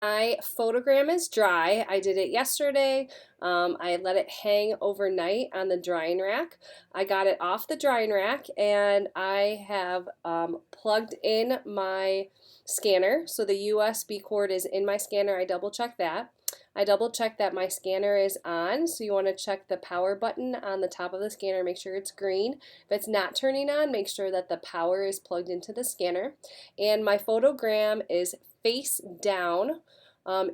My photogram is dry. I did it yesterday. I let it hang overnight on the drying rack. I got it off the drying rack and I have plugged in my scanner. So the USB cord is in my scanner. I double check that. I double check that my scanner is on. So you want to check the power button on the top of the scanner. Make sure it's green. If it's not turning on, make sure that the power is plugged into the scanner. And my photogram is face down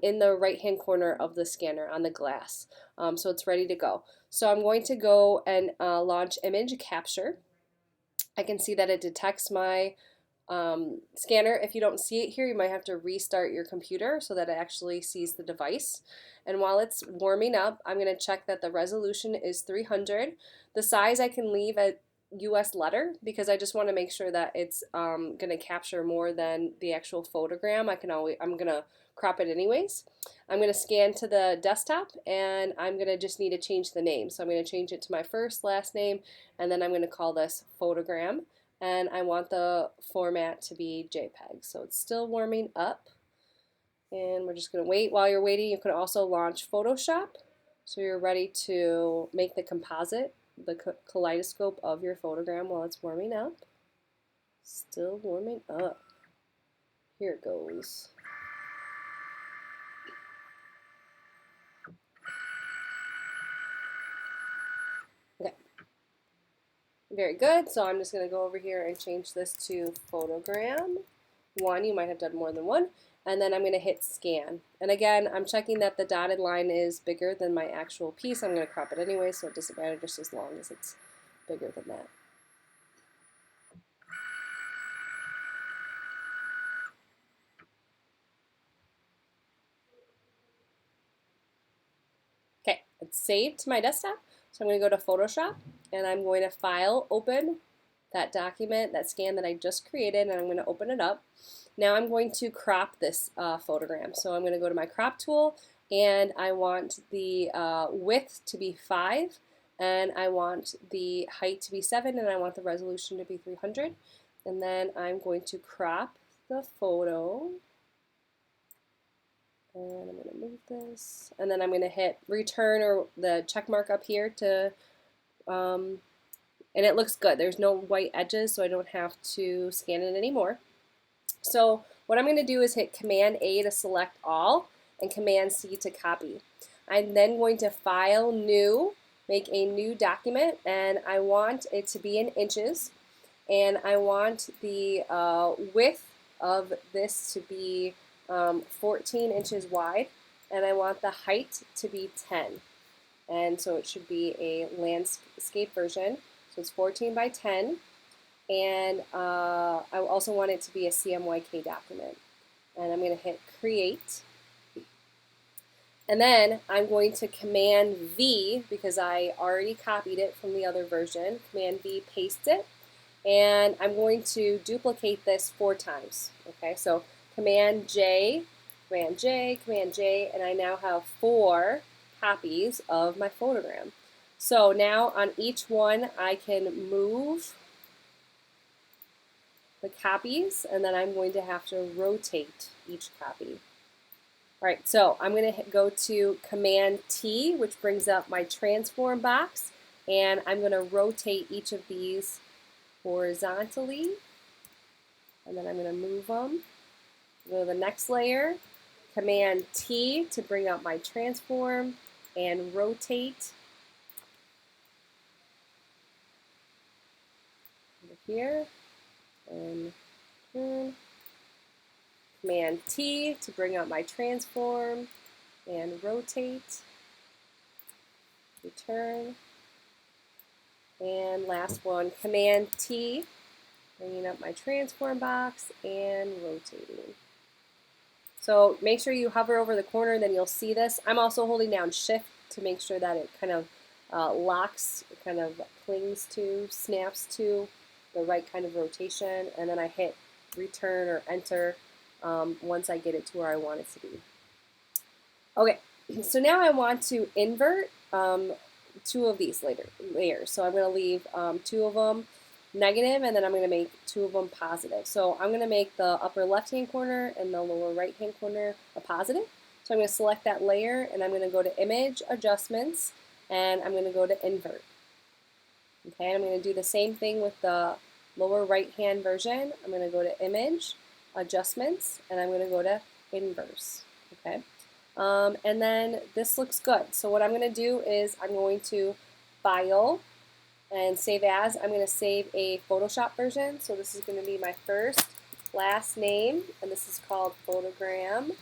in the right hand corner of the scanner on the glass. So it's ready to go. So I'm going to go and launch image capture. I can see that it detects my scanner. If you don't see it here, you might have to restart your computer so that it actually sees the device. And while it's warming up, I'm going to check that the resolution is 300. The size I can leave at US letter because I just want to make sure that it's going to capture more than the actual photogram. I'm going to crop it anyways. I'm going to scan to the desktop and I'm going to just need to change the name. So I'm going to change it to my first, last name, and then I'm going to call this photogram. And I want the format to be JPEG. So it's still warming up. And we're just going to wait. While you're waiting, you can also launch Photoshop. So you're ready to make the composite, the kaleidoscope of your photogram while it's warming up. Still warming up. Here it goes. Okay. Very good. So I'm just going to go over here and change this to photogram 1. You might have done more than one. And then I'm going to hit scan. And again, I'm checking that the dotted line is bigger than my actual piece. I'm going to crop it anyway, so it doesn't matter just as long as it's bigger than that. Okay, it's saved to my desktop. So I'm going to go to Photoshop and I'm going to File, Open that document, that scan that I just created, and I'm going to open it up. Now I'm going to crop this photogram. So I'm going to go to my crop tool and I want the width to be 5 and I want the height to be 7 and I want the resolution to be 300. And then I'm going to crop the photo. And I'm going to move this. And then I'm going to hit return or the check mark up here to and it looks good. There's no white edges, so I don't have to scan it anymore. So what I'm going to do is hit Command A to select all and Command C to copy. I'm then going to File, New, make a new document, and I want it to be in inches, and I want the width of this to be 14 inches wide, and I want the height to be 10. And so it should be a landscape version. So it's 14 by 10. And I also want it to be a CMYK document. And I'm going to hit Create. And then I'm going to Command V, because I already copied it from the other version. Command V, paste it. And I'm going to duplicate this 4 times. Okay, so Command J, Command J, Command J, and I now have 4 copies of my photogram. So now on each one I can move the copies and then I'm going to have to rotate each copy. Alright, so I'm going to go to Command T, which brings up my transform box, and I'm going to rotate each of these horizontally, and then I'm going to move them. Go to the next layer, Command T to bring up my transform and rotate over here, and turn. Command T to bring up my transform and rotate, return, and last one, Command T, bringing up my transform box and rotating. So make sure you hover over the corner, then you'll see this. I'm also holding down Shift to make sure that it kind of locks, it kind of clings to, snaps to the right kind of rotation, and then I hit return or enter once I get it to where I want it to be. Okay, so now I want to invert 2 of these layers. So I'm going to leave 2 of them negative, and then I'm going to make 2 of them positive. So I'm going to make the upper left-hand corner and the lower right-hand corner a positive. So I'm going to select that layer, and I'm going to go to Image, Adjustments, and I'm going to go to Invert. Okay, and I'm going to do the same thing with the lower right-hand version. I'm going to go to Image, Adjustments, and I'm going to go to Inverse. Okay, and then this looks good. So what I'm going to do is I'm going to File, and Save As. I'm going to save a Photoshop version. So this is going to be my first, last name, and this is called Photogram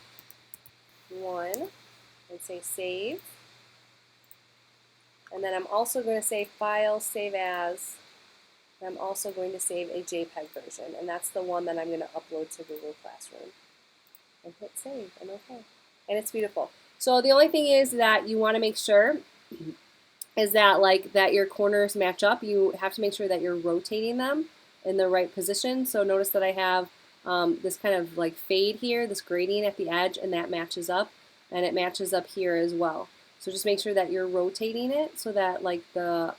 1. And say Save. And then I'm also going to say File, Save As. And I'm also going to save a JPEG version, and that's the one that I'm going to upload to Google Classroom. And hit Save, and okay. And it's beautiful. So the only thing is that you want to make sure is that that your corners match up. You have to make sure that you're rotating them in the right position. So notice that I have this kind of fade here, this gradient at the edge, and that matches up, and it matches up here as well. So just make sure that you're rotating it so that the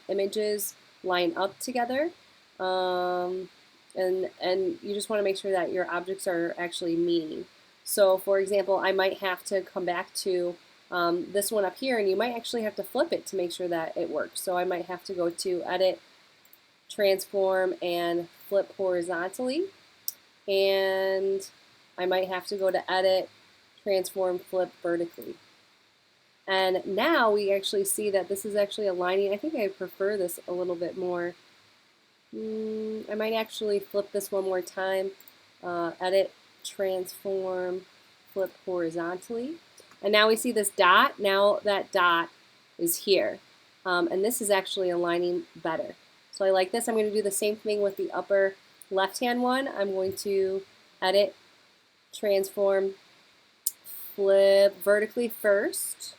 images line up together, and you just want to make sure that your objects are actually meeting. So for example, I might have to come back to this one up here, and you might actually have to flip it to make sure that it works. So I might have to go to Edit, Transform, and Flip Horizontally, and I might have to go to Edit, Transform, Flip Vertically. And now we actually see that this is actually aligning. I think I prefer this a little bit more. I might actually flip this one more time. Edit, Transform, Flip Horizontally. And now we see this dot. Now that dot is here. And this is actually aligning better. So I like this. I'm going to do the same thing with the upper left-hand one. I'm going to Edit, Transform, Flip Vertically first.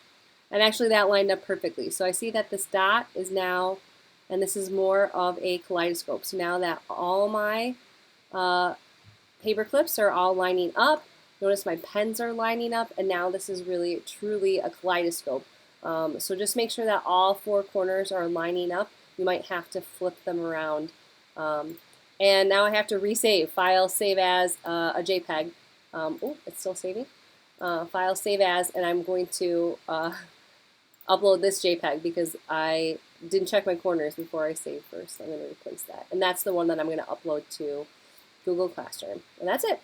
And actually that lined up perfectly. So I see that this dot is now, and this is more of a kaleidoscope. So now that all my paper clips are all lining up, notice my pens are lining up, and now this is really truly a kaleidoscope. So just make sure that all 4 corners are lining up. You might have to flip them around. And now I have to resave. File, Save As, a JPEG. Oh, it's still saving. File, Save As, and I'm going to upload this JPEG because I didn't check my corners before I saved first. I'm going to replace that. And that's the one that I'm going to upload to Google Classroom. And that's it.